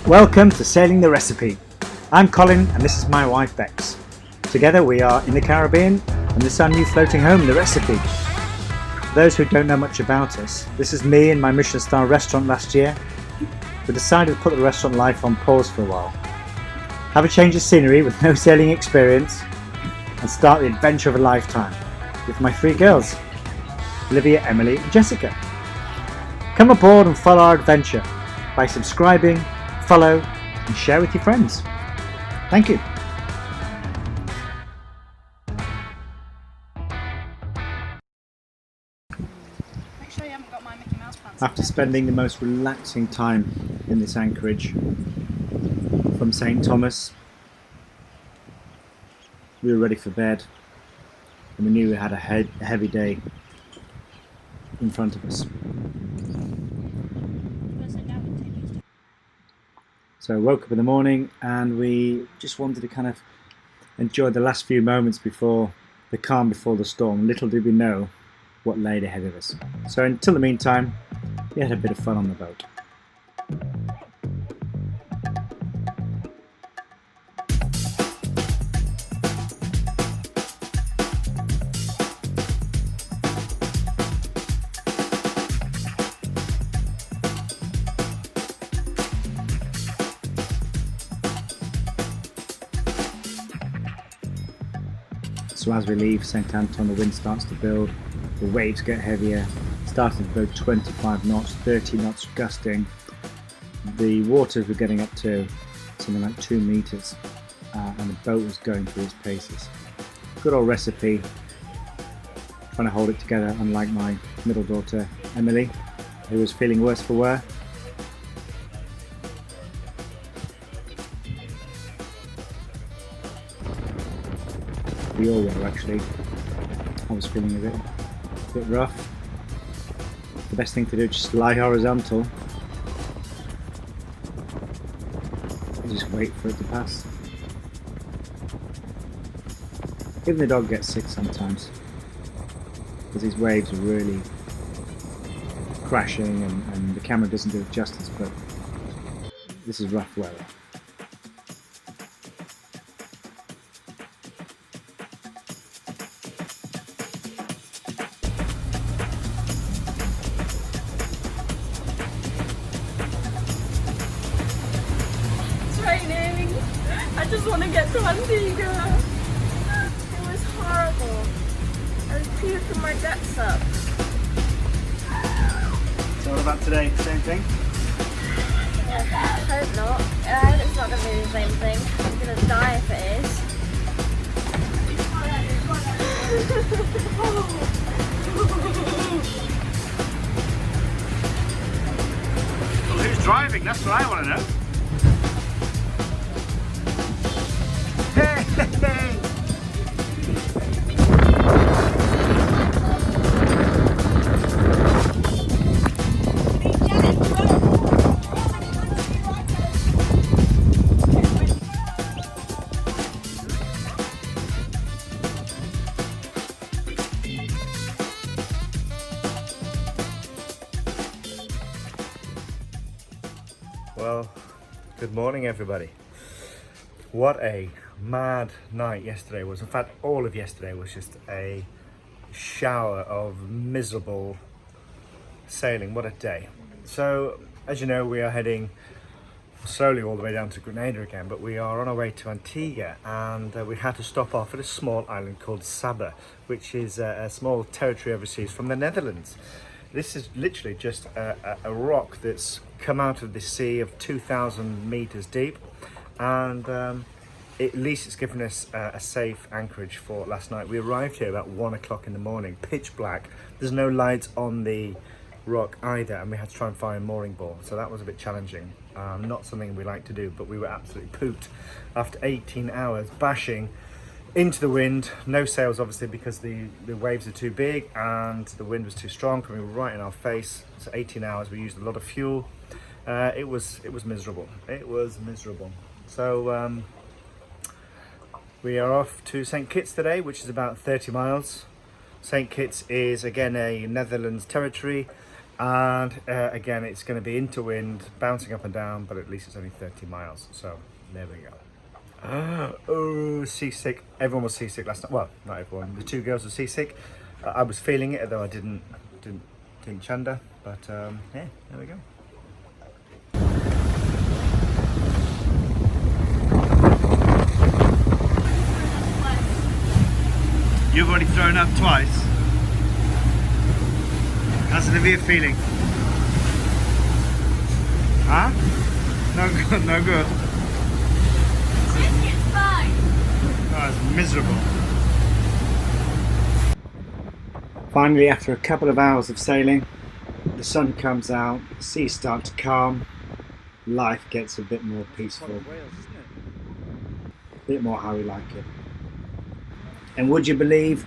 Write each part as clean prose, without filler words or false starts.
Welcome to Sailing the Recipe. I'm Colin and this is my wife Bex. Together we are in the Caribbean and this is our new floating home, The Recipe. For those who don't know much about us, this is me and my Michelin star restaurant last year. We decided to put the restaurant life on pause for a while. Have a change of scenery with no sailing experience and start the adventure of a lifetime with my three girls, Olivia, Emily and Jessica. Come aboard and follow our adventure by subscribing, follow and share with your friends. Thank you. Make sure you haven't got my Mickey Mouse pants. After spending the most relaxing time in this anchorage from St. Thomas, we were ready for bed and we knew we had a heavy day in front of us. So I woke up in the morning and we just wanted to kind of enjoy the last few moments before the calm before the storm. Little did we know what laid ahead of us. So until the meantime, we had a bit of fun on the boat. So as we leave St. Anton, the wind starts to build, the waves get heavier, starting to go 25 knots, 30 knots gusting. The waters were getting up to something like 2 meters and the boat was going through its paces. Good old Recipe, trying to hold it together, unlike my middle daughter Emily, who was feeling worse for wear. We all were actually. I was feeling a bit rough. The best thing to do is just lie horizontal and just wait for it to pass. Even the dog gets sick sometimes because these waves are really crashing and the camera doesn't do it justice, but this is rough weather. Raining. I just want to get to Antigua. It was horrible. I was puking my guts up. So what about today? Same thing? I hope not. I hope it's not going to be the same thing. I'm going to die if it is. Well, who's driving? That's what I want to know. Well, good morning everybody. What a mad night yesterday was. In fact, all of yesterday was just a shower of miserable sailing. What a day. So, as you know, we are heading slowly all the way down to Grenada again, but we are on our way to Antigua and we had to stop off at a small island called Saba, which is a small territory overseas from the Netherlands. This is literally just a rock that's come out of the sea of 2,000 meters deep, and at least it's given us a safe anchorage for last night. We arrived here about 1 o'clock in the morning, pitch black. There's no lights on the rock either, and we had to try and find a mooring ball, so that was a bit challenging. Not something we like to do, but we were absolutely pooped after 18 hours bashing into the wind. No sails obviously because the waves are too big and the wind was too strong, coming right in our face. So 18 hours, we used a lot of fuel. It was miserable. It was miserable. So we are off to St. Kitts today, which is about 30 miles. St. Kitts is again a Netherlands territory. And again, it's going to be into wind, bouncing up and down, but at least it's only 30 miles. So there we go. Oh, seasick. Everyone was seasick last night. Well, not everyone. The two girls were seasick. I was feeling it, although I didn't chunder. But yeah, there we go. You've already thrown up twice. How's the Olivia feeling? Huh? No good, no good. It's fine. Oh, it's miserable. Finally, after a couple of hours of sailing, the sun comes out, the seas start to calm, life gets a bit more peaceful, a bit more how we like it. And would you believe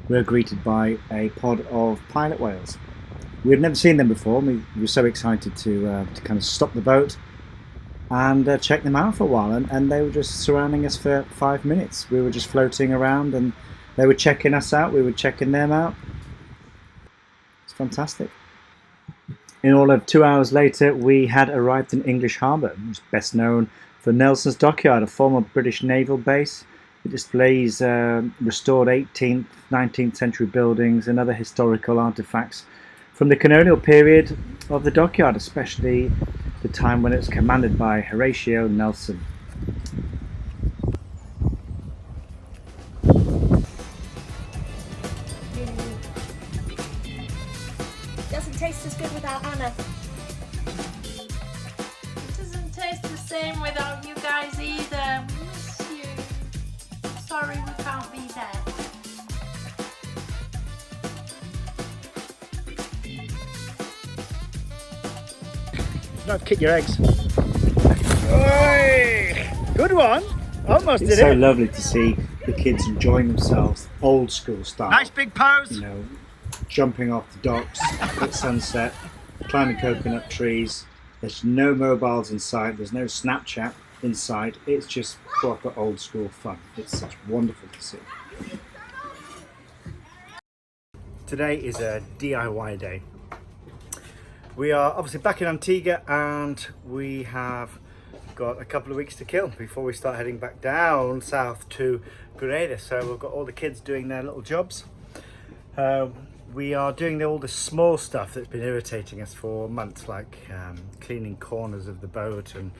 we're greeted by a pod of pilot whales? We'd never seen them before. We were so excited to kind of stop the boat and check them out for a while, and they were just surrounding us for 5 minutes. We were just floating around and they were checking us out, we were checking them out. It's fantastic. In all of 2 hours later, we had arrived in English Harbour, which is best known for Nelson's Dockyard, a former British naval base. It displays restored 18th, 19th century buildings and other historical artefacts from the colonial period of the dockyard, especially the time when it was commanded by Horatio Nelson. Doesn't taste as good without Anna. It doesn't taste the same without you guys either. We miss you. Sorry we can't be there. No, kick your eggs. Oi! Good one. Almost It's did so it. lovely to see the kids enjoying themselves, old school style. Nice big pose. You know, jumping off the docks at sunset, climbing coconut trees. There's no mobiles in sight. There's no Snapchat in sight. It's just proper old school fun. It's such wonderful to see. Today is a DIY day. We are obviously back in Antigua and we have got a couple of weeks to kill before we start heading back down south to Grenada. So we've got all the kids doing their little jobs. We are doing all the small stuff that's been irritating us for months, like cleaning corners of the boat and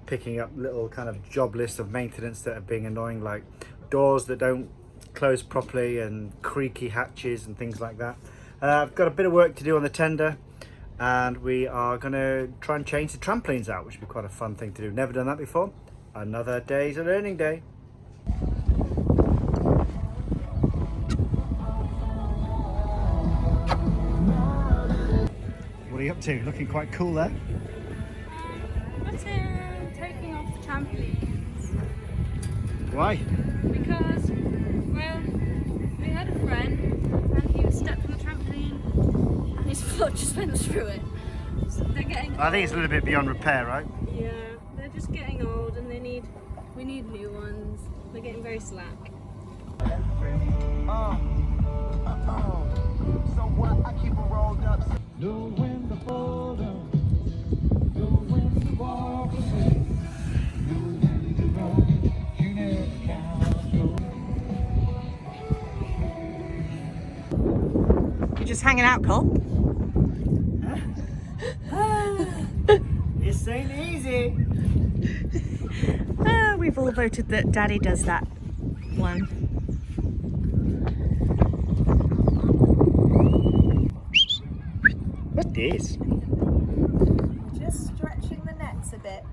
picking up little kind of job lists of maintenance that are being annoying, like doors that don't close properly and creaky hatches and things like that. I've got a bit of work to do on the tender, and we are going to try and change the trampolines out, which would be quite a fun thing to do. Never done that before. Another day's a learning day. What are you up to? Looking quite cool there. Taking off the trampolines Why? because, well, we had a friend and he was stuck on the trampoline and his foot just went through it. So they're getting I think it's a little bit beyond repair, right? Yeah, they're just getting old and we need new ones. They're getting very slack. So what? I keep them rolled up. Know when to hold up. Know when to walk away. Know when to run. You never count. You're just hanging out, Cole? This ain't easy. We've all voted that Daddy does that one. What's this? Just stretching the nets a bit,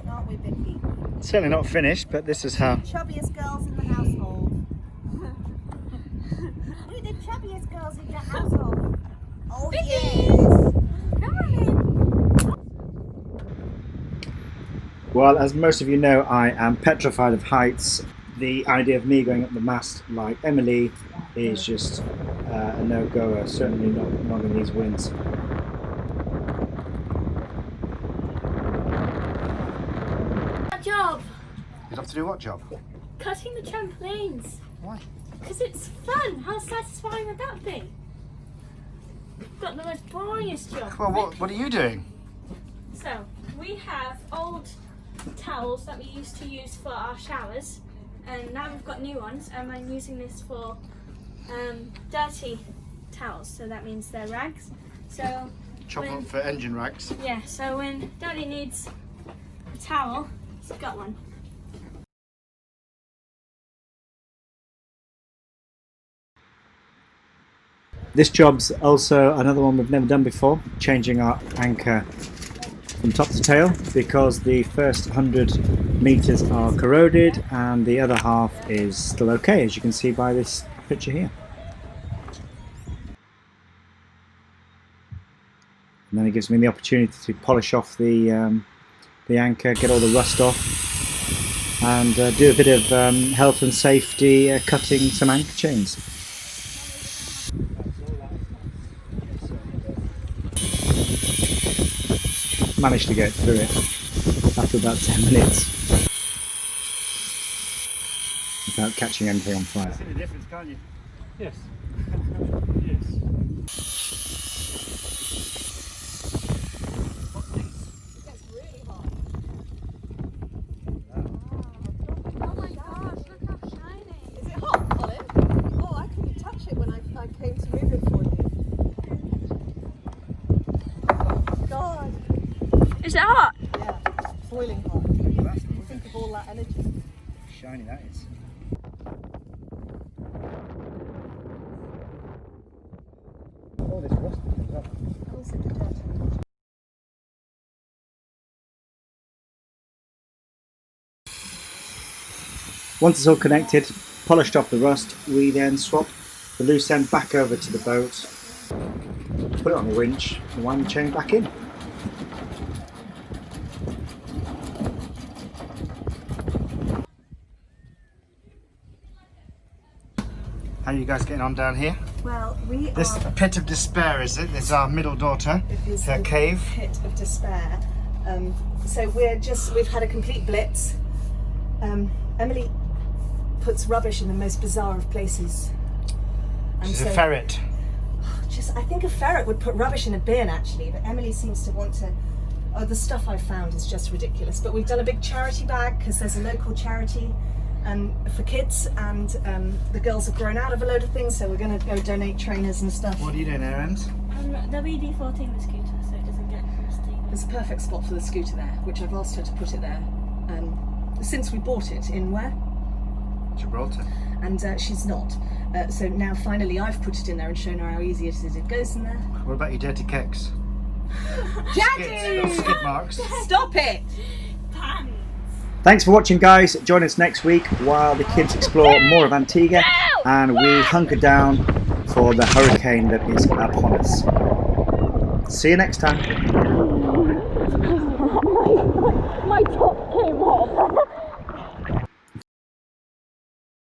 aren't we, Vicky? Certainly not finished, but this is how. Chubbiest girls in the household. We're the chubbiest girls in the household. Oh yes. Come on in. Well, as most of you know, I am petrified of heights. The idea of me going up the mast like Emily is just a no-goer, certainly not in these winds. Job! You'd have to do what job? Cutting the trampolines. Why? Because it's fun. How satisfying would that be? got the most boringest job. Well, what are you doing? So, we have old towels that we used to use for our showers, and now we've got new ones, and I'm using this for dirty towels, so that means they're rags. So, Chop up for engine rags. yeah, so when Daddy needs a towel, he's got one. This job's also another one we've never done before, changing our anchor from top to tail, because the first 100 meters are corroded and the other half is still okay, as you can see by this picture here. And then it gives me the opportunity to polish off the anchor, get all the rust off, and do a bit of health and safety cutting some anchor chains. Managed to get through it after about 10 minutes without catching anything on fire. See the difference, can't you? Yes. Yes. It's really hot. Oh my gosh, look how shiny. Is it hot, Colin? Oh, I couldn't touch it when I came to move it for you. God. Is it hot? Yeah, boiling hot. Think of all that energy. Shiny that is. Oh, this rust comes up. Once it's all connected, polished off the rust, we then swap the loose end back over to the boat, put it on the winch and wind the chain back in. How are you guys getting on down here? Well, we This are. pit of despair, is it? This is our middle daughter. It is Her a cave. pit of despair. So we've had a complete blitz. Emily puts rubbish in the most bizarre of places. And She's so, a ferret. I think a ferret would put rubbish in a bin actually, but Emily seems to want to. Oh, the stuff I've found is just ridiculous. But we've done a big charity bag because there's a local charity for kids, and the girls have grown out of a load of things, so we're going to go donate trainers and stuff. What are you doing, Aaron's? They'll be defaulting the scooter so it doesn't get rusty. There's a perfect spot for the scooter there, which I've asked her to put it there since we bought it in where? Gibraltar. And she's not. So now finally I've put it in there and shown her how easy it is. It goes in there. What about your dirty kecks? Daddy! Skid marks. Stop it! Pants! Thanks for watching, guys. Join us next week while the kids explore more of Antigua and we hunker down for the hurricane that is upon us. See you next time.